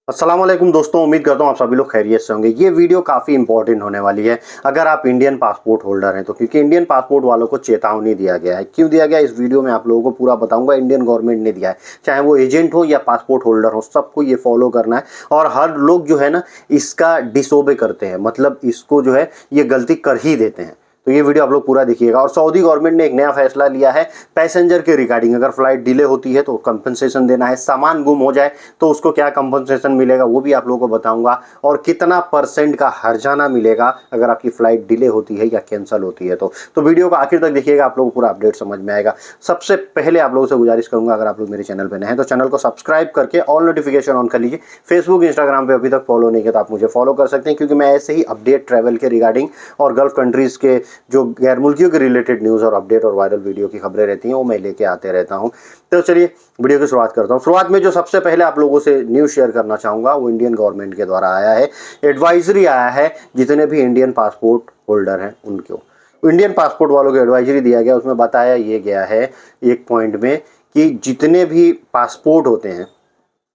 अस्सलाम वालेकुम दोस्तों, उम्मीद करता हूँ आप सभी लोग खैरियत से होंगे। ये वीडियो काफ़ी इंपॉर्टेंट होने वाली है अगर आप इंडियन पासपोर्ट होल्डर हैं तो, क्योंकि इंडियन पासपोर्ट वालों को चेतावनी दिया गया है। क्यों दिया गया इस वीडियो में आप लोगों को पूरा बताऊंगा। इंडियन गवर्नमेंट ने दिया है, चाहे वो एजेंट हो या पासपोर्ट होल्डर हो, सबको ये फॉलो करना है। और हर लोग जो है ना इसका डिसोबे करते हैं, मतलब इसको जो है ये गलती कर ही देते हैं। तो ये वीडियो आप लोग पूरा देखिएगा। और सऊदी गवर्नमेंट ने एक नया फैसला लिया है पैसेंजर के रिगार्डिंग। अगर फ्लाइट डिले होती है तो कंपनसेशन देना है, सामान गुम हो जाए तो उसको क्या कंपनसेशन मिलेगा वो भी आप लोगों को बताऊंगा, और कितना % का हर्जाना मिलेगा अगर आपकी फ्लाइट डिले होती है या कैंसिल होती है तो वीडियो को आखिर तक देखिएगा, आप लोगों को पूरा अपडेट समझ में आएगा। सबसे पहले आप लोगों से गुजारिश करूंगा, अगर आप लोग मेरे चैनल पर नए हैं तो चैनल को सब्सक्राइब करके ऑल नोटिफिकेशन ऑन कर लीजिए। फेसबुक इंस्टाग्राम पे अभी तक फॉलो नहीं किया तो आप मुझे फॉलो कर सकते हैं, क्योंकि मैं ऐसे ही अपडेट ट्रैवल के रिगार्डिंग और गल्फ कंट्रीज़ के जो गैर मुल्कियों के रिलेटेड न्यूज़ और अपडेट और वायरल वीडियो की खबरें रहती हैं वो मैं लेके आते रहता हूं। तो चलिए वीडियो की शुरुआत करता हूं। शुरुआत में जो सबसे पहले आप लोगों से न्यूज़ शेयर करना चाहूँगा वो इंडियन गवर्नमेंट के द्वारा आया है। एडवाइजरी आया है जितने भी इंडियन पासपोर्ट होल्डर हैं उनको, इंडियन पासपोर्ट वालों को एडवाइजरी दिया गया। उसमें बताया ये गया है एक पॉइंट में कि जितने भी पासपोर्ट होते हैं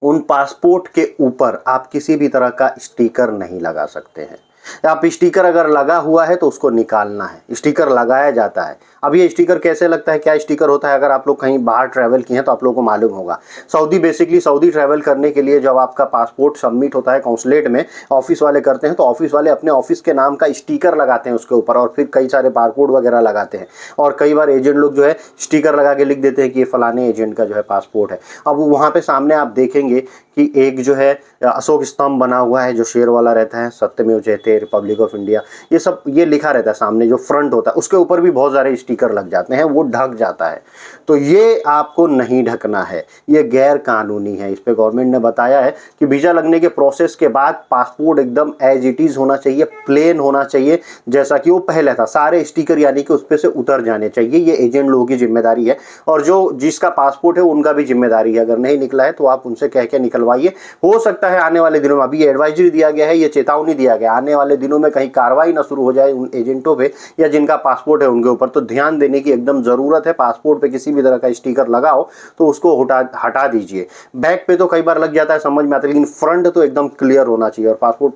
उन पासपोर्ट के ऊपर आप किसी भी तरह का स्टिकर नहीं लगा सकते हैं। आप स्टिकर अगर लगा हुआ है तो उसको निकालना है। स्टिकर लगाया जाता है। अब ये स्टिकर कैसे लगता है, क्या स्टिकर होता है, अगर आप लोग कहीं बाहर ट्रैवल किए हैं तो आप लोगों को मालूम होगा। सऊदी ट्रैवल करने के लिए जब आपका पासपोर्ट सबमिट होता है कॉन्सुलेट में, ऑफिस वाले करते हैं तो ऑफिस वाले अपने ऑफिस के नाम का स्टिकर लगाते हैं उसके ऊपर, और फिर कई सारे बारकोड वगैरह लगाते हैं। और कई बार एजेंट लोग जो है स्टिकर लगा के लिख देते हैं कि ये फलाने एजेंट का जो है पासपोर्ट है। अब वहाँ पे सामने आप देखेंगे कि एक जो है अशोक स्तंभ बना हुआ है जो शेर वाला रहता है, सत्यमेव जयते, रिपब्लिक ऑफ इंडिया, ये सब ये लिखा रहता है सामने। जो फ्रंट होता है उसके ऊपर भी बहुत सारे स्टिकर लग जाते हैं, वो ढक जाता है। तो ये आपको नहीं ढकना है, ये गैर कानूनी है। इस पे गवर्नमेंट ने बताया है कि वीजा लगने के प्रोसेस के बाद पासपोर्ट एकदम एज इट इज होना चाहिए, प्लेन होना चाहिए जैसा कि वो पहले था। सारे स्टिकर यानी कि उस पे से उतर जाने चाहिए। ये एजेंट लोगों की जिम्मेदारी है, और जो जिसका पासपोर्ट है उनका भी जिम्मेदारी है। अगर नहीं निकला है तो आप उनसे कह के निकलवाइए। हो सकता है आने वाले दिनों में, अभी एडवाइजरी दिया गया है, ये चेतावनी दिया गया, आने वाले दिनों में कहीं कार्रवाई ना शुरू हो जाए उन एजेंटों पे या जिनका पासपोर्ट है उनके ऊपर। तो ध्यान देने की एकदम जरूरत है। पासपोर्ट पे किसी भी तरह का स्टिकर लगाओ तो उसको हटा दीजिए। बैक पे तो कई बार लग जाता है, समझ में आता है, लेकिन फ्रंट तो एकदम क्लियर होना चाहिए। और पासपोर्ट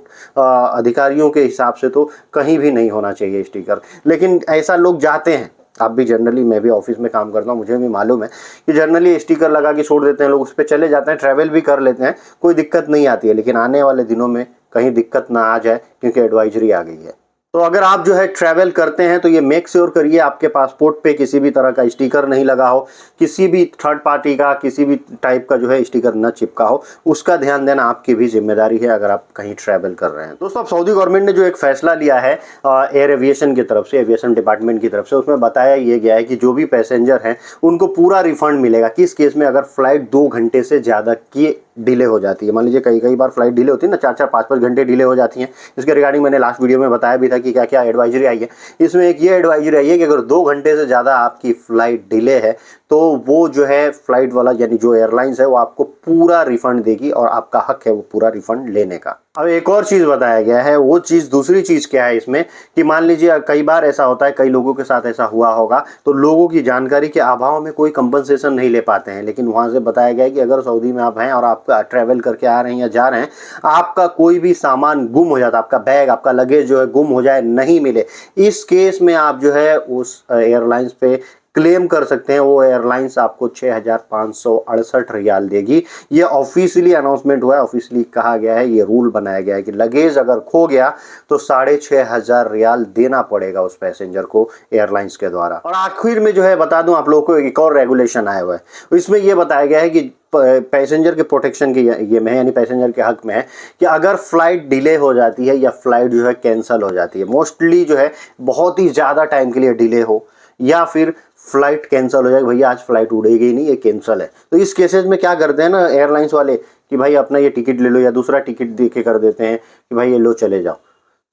अधिकारियों के हिसाब से तो कहीं भी नहीं होना चाहिए स्टिकर। लेकिन ऐसा लोग जाते हैं, आप भी जनरली, मैं भी ऑफिस में काम करता हूँ, मुझे भी मालूम है कि जनरली स्टिकर लगा के छोड़ देते हैं लोग, उस पर चले जाते हैं, ट्रैवल भी कर लेते हैं, कोई दिक्कत नहीं आती है। लेकिन आने वाले दिनों में कहीं दिक्कत ना आ जाए, क्योंकि एडवाइजरी आ गई है। तो अगर आप जो है ट्रैवल करते हैं तो ये मेक श्योर करिए आपके पासपोर्ट पे किसी भी तरह का स्टिकर नहीं लगा हो, किसी भी थर्ड पार्टी का किसी भी टाइप का जो है स्टिकर न चिपका हो। उसका ध्यान देना आपकी भी जिम्मेदारी है अगर आप कहीं ट्रैवल कर रहे हैं। दोस्तों, अब सऊदी गवर्नमेंट ने जो एक फैसला लिया है एयर एविएशन की तरफ से, एविएशन डिपार्टमेंट की तरफ से, उसमें बताया ये गया है कि जो भी पैसेंजर हैं उनको पूरा रिफंड मिलेगा। किस केस में, अगर फ्लाइट 2 घंटे से ज़्यादा की डिले हो जाती है। मान लीजिए कई बार फ्लाइट डिले होती है ना, 4-4, 5-5 घंटे डिले हो जाती हैं। इसके रिगार्डिंग मैंने लास्ट वीडियो में बताया भी था कि क्या क्या एडवाइजरी आई है। इसमें एक ये एडवाइजरी आई है कि अगर 2 घंटे से ज़्यादा आपकी फ़्लाइट डिले है तो वो जो है फ्लाइट वाला यानी जो एयरलाइंस है वो आपको पूरा रिफंड देगी, और आपका हक है वो पूरा रिफंड लेने का। अब एक और चीज़ बताया गया है, वो चीज़, दूसरी चीज़ क्या है इसमें कि मान लीजिए कई बार ऐसा होता है, कई लोगों के साथ ऐसा हुआ होगा, तो लोगों की जानकारी के अभाव में कोई कंपनसेशन नहीं ले पाते हैं। लेकिन वहाँ से बताया गया है कि अगर सऊदी में आप हैं और आप ट्रैवल करके आ रहे हैं या जा रहे हैं, आपका कोई भी सामान गुम हो जाता है, आपका बैग, आपका लगेज जो है गुम हो जाए, नहीं मिले, इस केस में आप जो है उस एयरलाइंस पे क्लेम कर सकते हैं। वो एयरलाइंस आपको 6,568 रियाल देगी। ये ऑफिशियली अनाउंसमेंट हुआ है, ऑफिशियली कहा गया है, ये रूल बनाया गया है कि लगेज अगर खो गया तो 6,500 रियाल देना पड़ेगा उस पैसेंजर को एयरलाइंस के द्वारा। और आखिर में जो है बता दूं आप लोगों को, एक और रेगुलेशन आया हुआ है। इसमें यह बताया गया है कि पैसेंजर के प्रोटेक्शन के ये में है, यानी पैसेंजर के हक में है कि अगर फ्लाइट डिले हो जाती है या फ्लाइट जो है कैंसिल हो जाती है, मोस्टली जो है बहुत ही ज़्यादा टाइम के लिए डिले हो, या फिर फ्लाइट कैंसिल हो जाए, भैया आज फ्लाइट उड़ेगी नहीं, ये कैंसिल है, तो इस केसेस में क्या करते हैं ना एयरलाइंस वाले कि भाई अपना ये टिकट ले लो, या दूसरा टिकट दे के कर देते हैं कि भाई ये लो चले जाओ।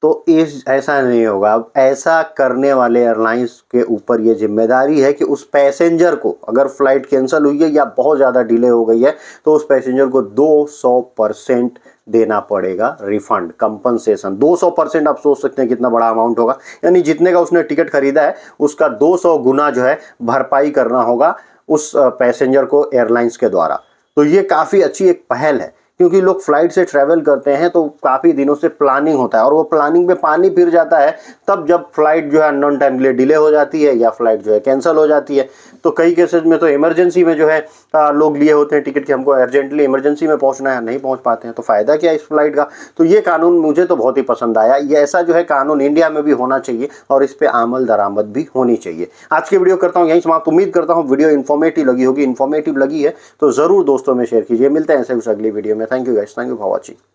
तो ऐसा नहीं होगा। अब ऐसा करने वाले एयरलाइंस के ऊपर ये जिम्मेदारी है कि उस पैसेंजर को, अगर फ्लाइट कैंसिल हुई है या बहुत ज़्यादा डिले हो गई है, तो उस पैसेंजर को 200% देना पड़ेगा रिफंड, कंपनसेशन। 200% आप सोच सकते हैं कितना बड़ा अमाउंट होगा, यानी जितने का उसने टिकट खरीदा है उसका 200 गुना जो है भरपाई करना होगा उस पैसेंजर को एयरलाइंस के द्वारा। तो ये काफ़ी अच्छी एक पहल है क्योंकि लोग फ्लाइट से ट्रैवल करते हैं तो काफ़ी दिनों से प्लानिंग होता है और वो प्लानिंग पे पानी फिर जाता है तब जब फ्लाइट जो है अननोन टाइम के लिए डिले हो जाती है या फ्लाइट जो है कैंसिल हो जाती है। तो कई केसेस में तो इमरजेंसी में जो है लोग लिए होते हैं टिकट कि हमको अर्जेंटली इमरजेंसी में पहुंचना है, नहीं पहुंच पाते हैं, तो फ़ायदा क्या है इस फ्लाइट का। तो ये कानून मुझे तो बहुत ही पसंद आया। ये ऐसा जो है कानून इंडिया में भी होना चाहिए और इस पे अमल दरामद भी होनी चाहिए। आज की वीडियो करता हूँ यहीं समाप्त। उम्मीद करता हूँ वीडियो इन्फॉर्मेटिव लगी होगी। इन्फॉर्मेटिव लगी है तो ज़रूर दोस्तों में शेयर कीजिए। मिलते हैं ऐसे उस अगली वीडियो में। Thank you guys, thank you for watching.